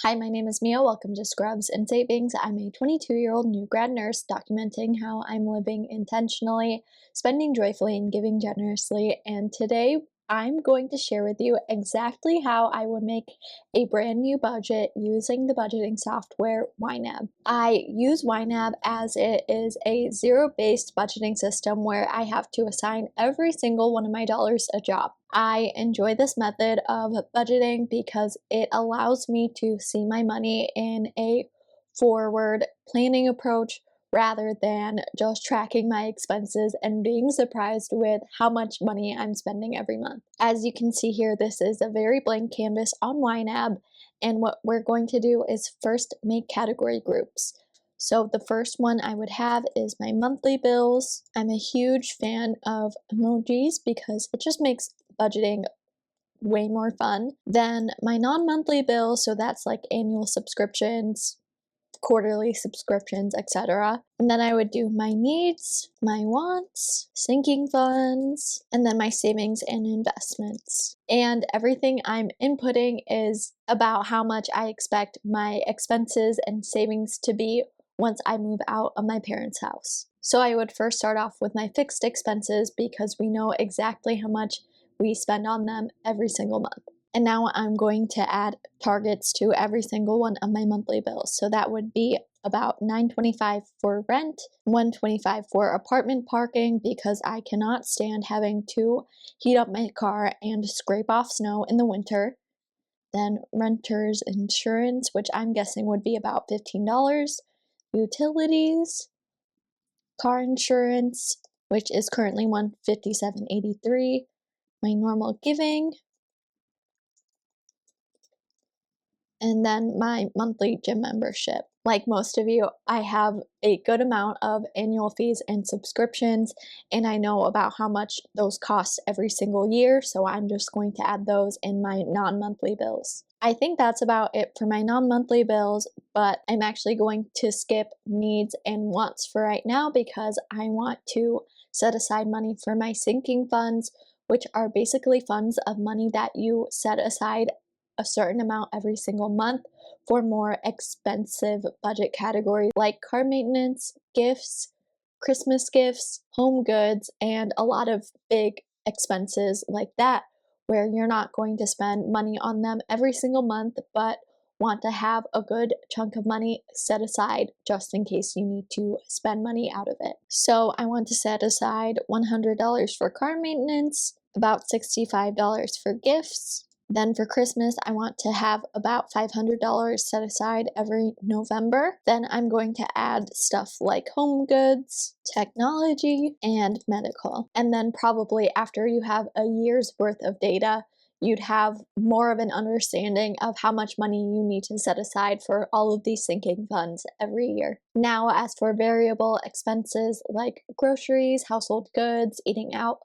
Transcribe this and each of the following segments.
Hi, my name is Mia. Welcome to Scrubs and Savings. I'm a 22-year-old new grad nurse documenting how I'm living intentionally, spending joyfully, and giving generously. And today I'm going to share with you exactly how I would make a brand new budget using the budgeting software ynab. I use ynab as it is a zero-based budgeting system where I have to assign every single one of my dollars a job. I enjoy this method of budgeting because it allows me to see my money in a forward planning approach rather than just tracking my expenses and being surprised with how much money I'm spending every month. As you can see here, this is a very blank canvas on ynab, and what we're going to do is first make category groups. So the first one I would have is my monthly bills. I'm a huge fan of emojis because it just makes budgeting way more fun. Then my non-monthly bills, so that's like annual subscriptions, quarterly subscriptions, etc. And then I would do my needs, my wants, sinking funds, and then my savings and investments. And everything I'm inputting is about how much I expect my expenses and savings to be once I move out of my parents' house. So I would first start off with my fixed expenses because we know exactly how much we spend on them every single month. And now I'm going to add targets to every single one of my monthly bills. So that would be about $9.25 for rent, $1.25 for apartment parking because I cannot stand having to heat up my car and scrape off snow in the winter. Then renter's insurance, which I'm guessing would be about $15. Utilities, car insurance, which is currently $157.83. My normal giving, and then my monthly gym membership. Like most of you, I have a good amount of annual fees and subscriptions, and I know about how much those cost every single year, so I'm just going to add those in my non-monthly bills. I think that's about it for my non-monthly bills, but I'm actually going to skip needs and wants for right now because I want to set aside money for my sinking funds, which are basically funds of money that you set aside a certain amount every single month for more expensive budget categories like car maintenance, gifts, Christmas gifts, home goods, and a lot of big expenses like that, where you're not going to spend money on them every single month, but want to have a good chunk of money set aside just in case you need to spend money out of it. So I want to set aside $100 for car maintenance, about $65 for gifts. Then for Christmas, I want to have about $500 set aside every November. Then I'm going to add stuff like home goods, technology, and medical. And then probably after you have a year's worth of data, you'd have more of an understanding of how much money you need to set aside for all of these sinking funds every year. Now, as for variable expenses like groceries, household goods, eating out,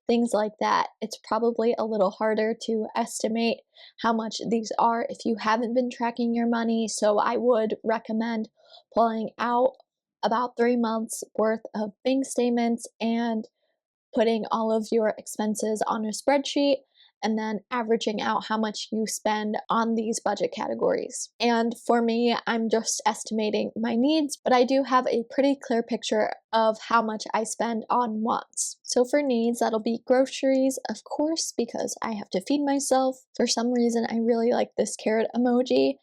things like that, it's probably a little harder to estimate how much these are if you haven't been tracking your money, so I would recommend pulling out about 3 months worth of bank statements and putting all of your expenses on a spreadsheet and then averaging out how much you spend on these budget categories. And for me, I'm just estimating my needs, but I do have a pretty clear picture of how much I spend on wants. So for needs, that'll be groceries, of course, because I have to feed myself. For some reason, I really like this carrot emoji,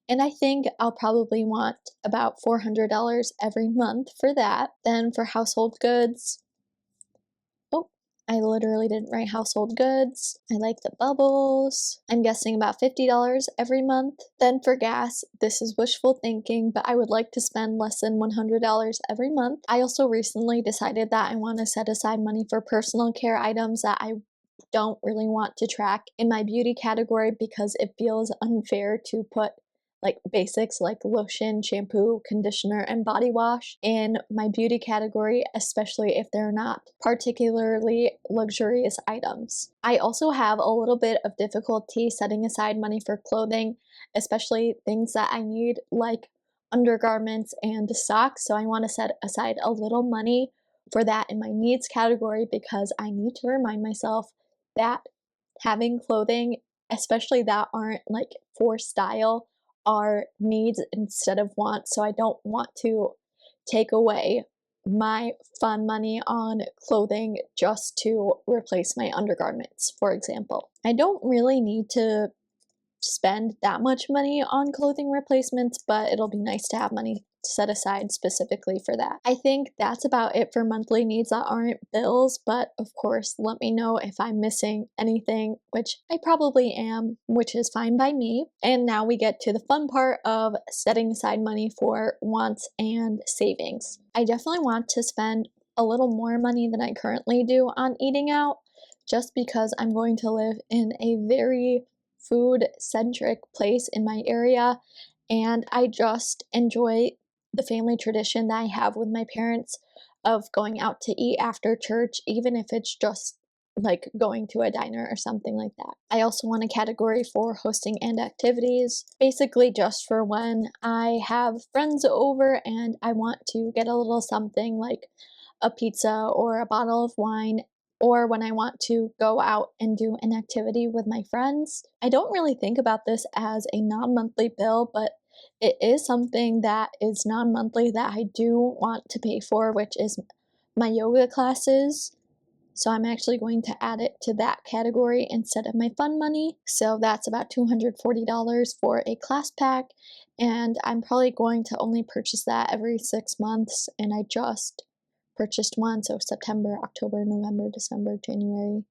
and I think I'll probably want about $400 every month for that. Then for household goods, I literally didn't write household goods. I like the bubbles. I'm guessing about $50 every month. Then for gas, this is wishful thinking, but I would like to spend less than $100 every month. I also recently decided that I want to set aside money for personal care items that I don't really want to track in my beauty category because it feels unfair to put like basics like lotion, shampoo, conditioner, and body wash in my beauty category, especially if they're not particularly luxurious items. I also have a little bit of difficulty setting aside money for clothing, especially things that I need like undergarments and socks, so I want to set aside a little money for that in my needs category because I need to remind myself that having clothing, especially that aren't like for style, are needs instead of wants, so I don't want to take away my fun money on clothing just to replace my undergarments, for example. I don't really need to spend that much money on clothing replacements, but it'll be nice to have money set aside specifically for that. I think that's about it for monthly needs that aren't bills, but of course, let me know if I'm missing anything, which I probably am, which is fine by me. And now we get to the fun part of setting aside money for wants and savings. I definitely want to spend a little more money than I currently do on eating out, just because I'm going to live in a very food centric place in my area, and I just enjoy the family tradition that I have with my parents of going out to eat after church, even if it's just like going to a diner or something like that. I also want a category for hosting and activities, basically just for when I have friends over and I want to get a little something like a pizza or a bottle of wine, or when I want to go out and do an activity with my friends. I don't really think about this as a non monthly bill, but it is something that is non monthly that I do want to pay for, which is my yoga classes. So I'm actually going to add it to that category instead of my fun money. So that's about $240 for a class pack. And I'm probably going to only purchase that every 6 months. And I just purchased one. So September, October, November, December, January,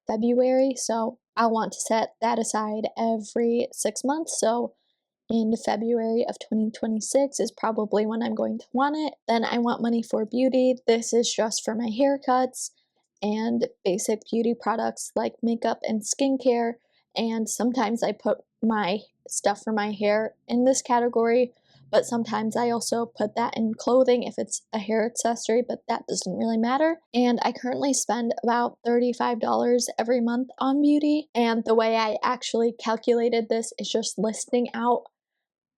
February. So I'll want to set that aside every 6 months. So in February of 2026 is probably when I'm going to want it. Then I want money for beauty. This is just for my haircuts and basic beauty products like makeup and skincare. And sometimes I put my stuff for my hair in this category, but sometimes I also put that in clothing if it's a hair accessory, but that doesn't really matter. And I currently spend about $35 every month on beauty. And the way I actually calculated this is just listing out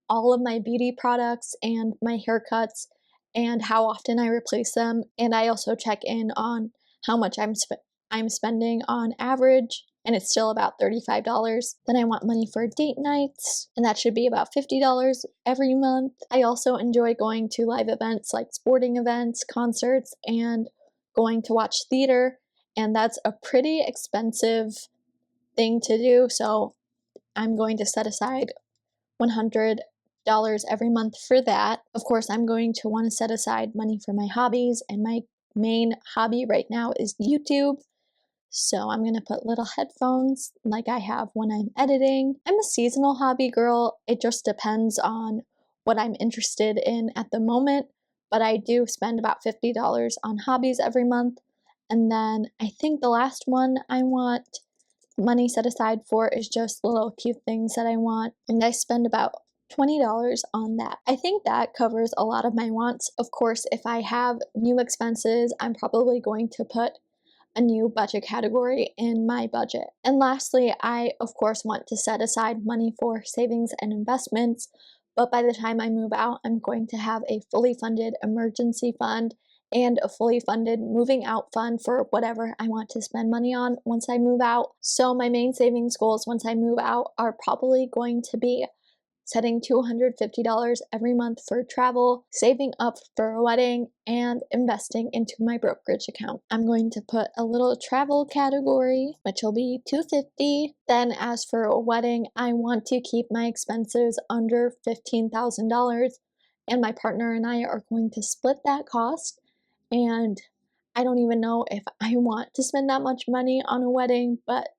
all of my beauty products and my haircuts and how often I replace them. And I also check in on how much I'm spending on average, and it's still about $35. Then I want money for date nights, and that should be about $50 every month. I also enjoy going to live events like sporting events, concerts, and going to watch theater, and that's a pretty expensive thing to do, so I'm going to set aside $100 every month for that. Of course, I'm going to want to set aside money for my hobbies, and my main hobby right now is YouTube. So I'm going to put little headphones like I have when I'm editing. I'm a seasonal hobby girl. It just depends on what I'm interested in at the moment, but I do spend about $50 on hobbies every month. And then I think the last one I want money set aside for is just little cute things that I want, and I spend about $20 on that. I think that covers a lot of my wants. Of course, if I have new expenses, I'm probably going to put a new budget category in my budget. And lastly, I of course want to set aside money for savings and investments, but by the time I move out, I'm going to have a fully funded emergency fund and a fully funded moving out fund for whatever I want to spend money on once I move out. So my main savings goals once I move out are probably going to be setting $250 every month for travel, saving up for a wedding, and investing into my brokerage account. I'm going to put a little travel category, which will be $250. Then as for a wedding, I want to keep my expenses under $15,000, and my partner and I are going to split that cost. And I don't even know if I want to spend that much money on a wedding, but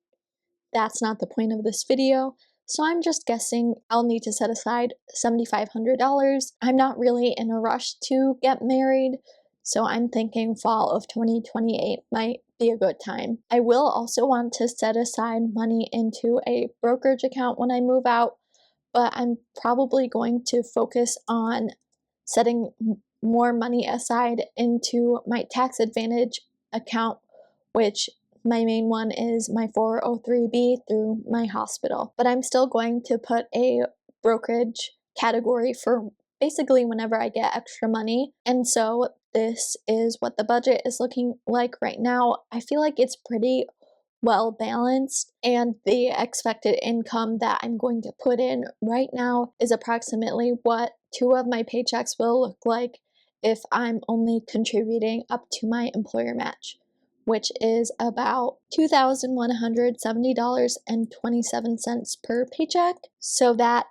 that's not the point of this video. So I'm just guessing I'll need to set aside $7,500. I'm not really in a rush to get married, so I'm thinking fall of 2028 might be a good time. I will also want to set aside money into a brokerage account when I move out, but I'm probably going to focus on setting more money aside into my tax advantage account, which my main one is my 403b through my hospital. But I'm still going to put a brokerage category for basically whenever I get extra money. And so this is what the budget is looking like right now. I feel like it's pretty well balanced, and the expected income that I'm going to put in right now is approximately what 2 of my paychecks will look like if I'm only contributing up to my employer match, which is about $2,170.27 per paycheck. So that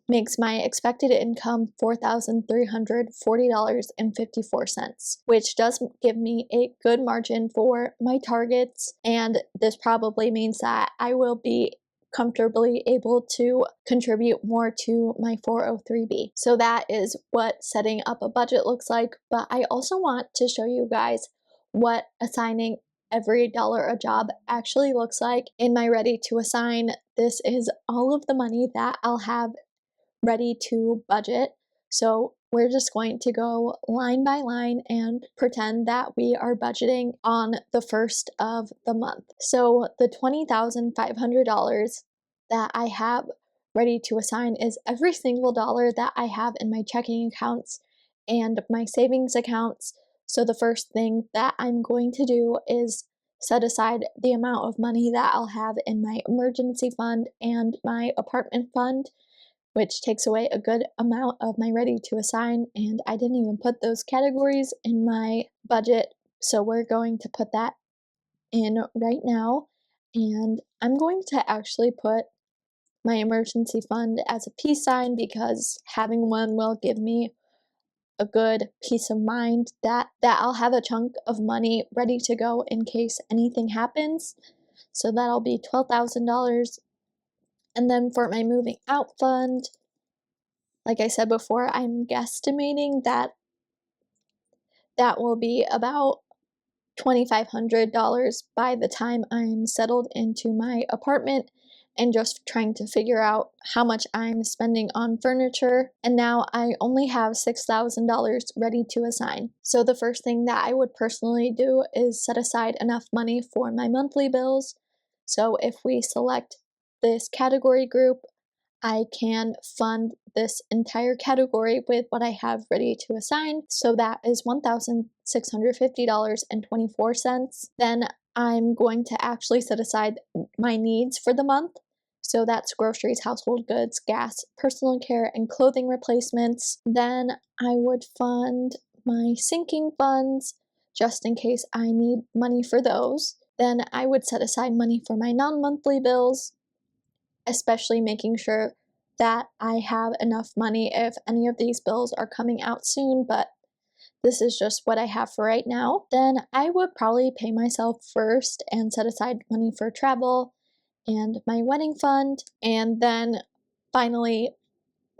makes my expected income $4,340.54, which does give me a good margin for my targets, and this probably means that I will be comfortably able to contribute more to my 403b. So that is what setting up a budget looks like, but I also want to show you guys what assigning every dollar a job actually looks like in my ready to assign. This is all of the money that I'll have ready to budget. So we're just going to go line by line and pretend that we are budgeting on the first of the month. So the $20,500 that I have ready to assign is every single dollar that I have in my checking accounts and my savings accounts. So the first thing that I'm going to do is set aside the amount of money that I'll have in my emergency fund and my apartment fund, which takes away a good amount of my ready to assign, and I didn't even put those categories in my budget, so we're going to put that in right now. And I'm going to actually put my emergency fund as a peace sign because having one will give me a good peace of mind that I'll have a chunk of money ready to go in case anything happens. So that'll be $12,000. And then for my moving out fund, like I said before, I'm guesstimating that that will be about $2,500 by the time I'm settled into my apartment and just trying to figure out how much I'm spending on furniture. And now I only have $6,000 ready to assign. So the first thing that I would personally do is set aside enough money for my monthly bills. So if we select this category group, I can fund this entire category with what I have ready to assign. So that is $1,650.24. Then I'm going to actually set aside my needs for the month. So that's groceries, household goods, gas, personal care, and clothing replacements. Then I would fund my sinking funds just in case I need money for those. Then I would set aside money for my non-monthly bills, especially making sure that I have enough money if any of these bills are coming out soon, but this is just what I have for right now. Then I would probably pay myself first and set aside money for travel and my wedding fund, and then finally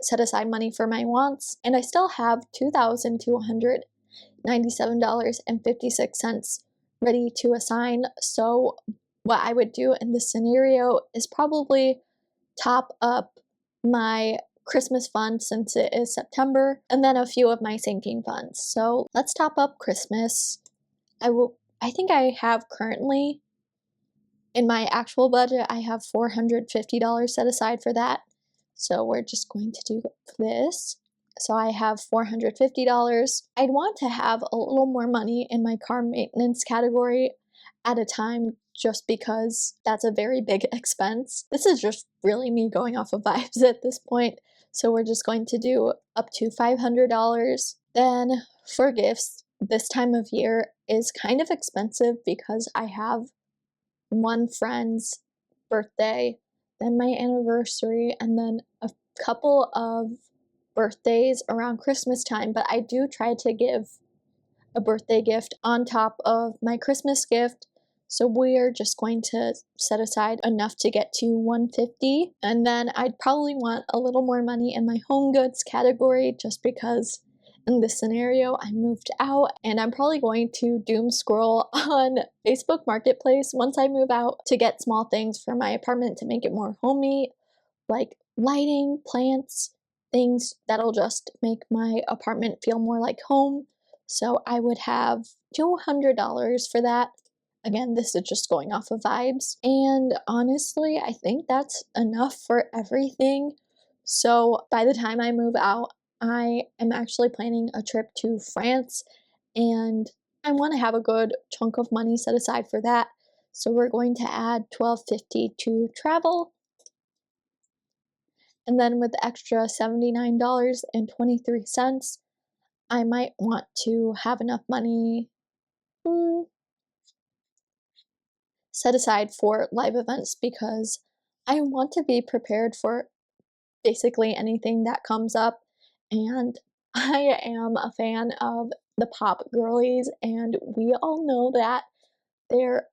set aside money for my wants. And I still have $2,297.56 ready to assign. So what I would do in this scenario is probably top up my Christmas fund since it is September, and then a few of my sinking funds. So let's top up Christmas. I think I have currently in my actual budget, I have $450 set aside for that. So we're just going to do this. So I have $450. I'd want to have a little more money in my car maintenance category at a time just because that's a very big expense. This is just really me going off of vibes at this point. So we're just going to do up to $500. Then for gifts, this time of year is kind of expensive because I have one friend's birthday, then my anniversary, and then a couple of birthdays around Christmas time. But I do try to give a birthday gift on top of my Christmas gift. So we're just going to set aside enough to get to $150. And then I'd probably want a little more money in my home goods category just because in this scenario I moved out and I'm probably going to doom scroll on Facebook Marketplace once I move out to get small things for my apartment to make it more homey, like lighting, plants, things that'll just make my apartment feel more like home. So I would have $200 for that. Again, this is just going off of vibes. And honestly, I think that's enough for everything. So by the time I move out, I am actually planning a trip to France and I want to have a good chunk of money set aside for that. So we're going to add $12.50 to travel, and then with the extra $79.23, I might want to have enough money set aside for live events because I want to be prepared for basically anything that comes up. And I am a fan of the pop girlies, and we all know that their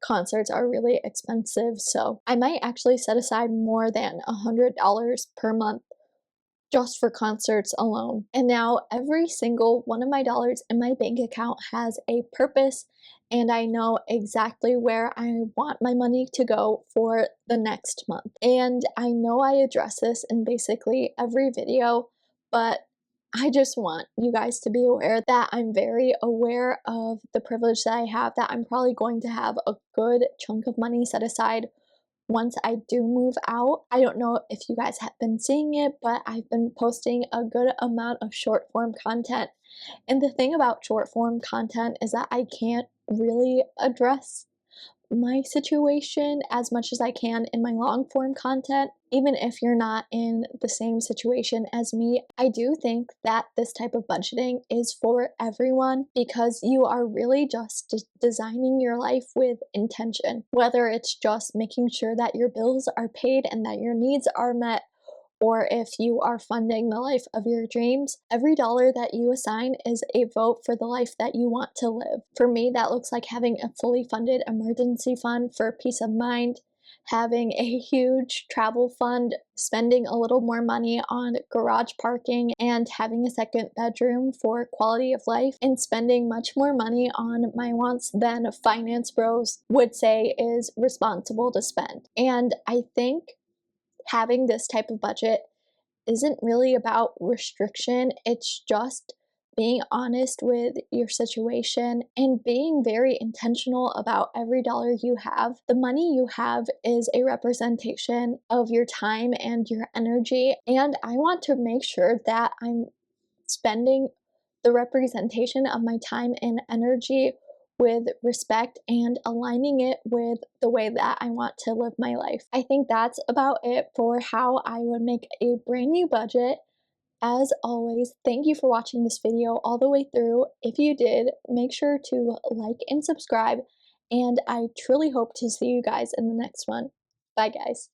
concerts are really expensive. So I might actually set aside more than $100 per month just for concerts alone. And now every single one of my dollars in my bank account has a purpose, and I know exactly where I want my money to go for the next month. And I know I address this in basically every video, but I just want you guys to be aware that I'm very aware of the privilege that I have, that I'm probably going to have a good chunk of money set aside once I do move out. I don't know if you guys have been seeing it, but I've been posting a good amount of short form content. And the thing about short form content is that I can't really address my situation as much as I can in my long form content. Even if you're not in the same situation as me, I do think that this type of budgeting is for everyone because you are really just designing your life with intention. Whether it's just making sure that your bills are paid and that your needs are met, or if you are funding the life of your dreams, every dollar that you assign is a vote for the life that you want to live. For me, that looks like having a fully funded emergency fund for peace of mind, having a huge travel fund, spending a little more money on garage parking, and having a second bedroom for quality of life, and spending much more money on my wants than finance bros would say is responsible to spend. And I think having this type of budget isn't really about restriction, it's just being honest with your situation and being very intentional about every dollar you have. The money you have is a representation of your time and your energy, and I want to make sure that I'm spending the representation of my time and energy with respect and aligning it with the way that I want to live my life. I think that's about it for how I would make a brand new budget. As always, thank you for watching this video all the way through. If you did, make sure to like and subscribe, and I truly hope to see you guys in the next one. Bye guys.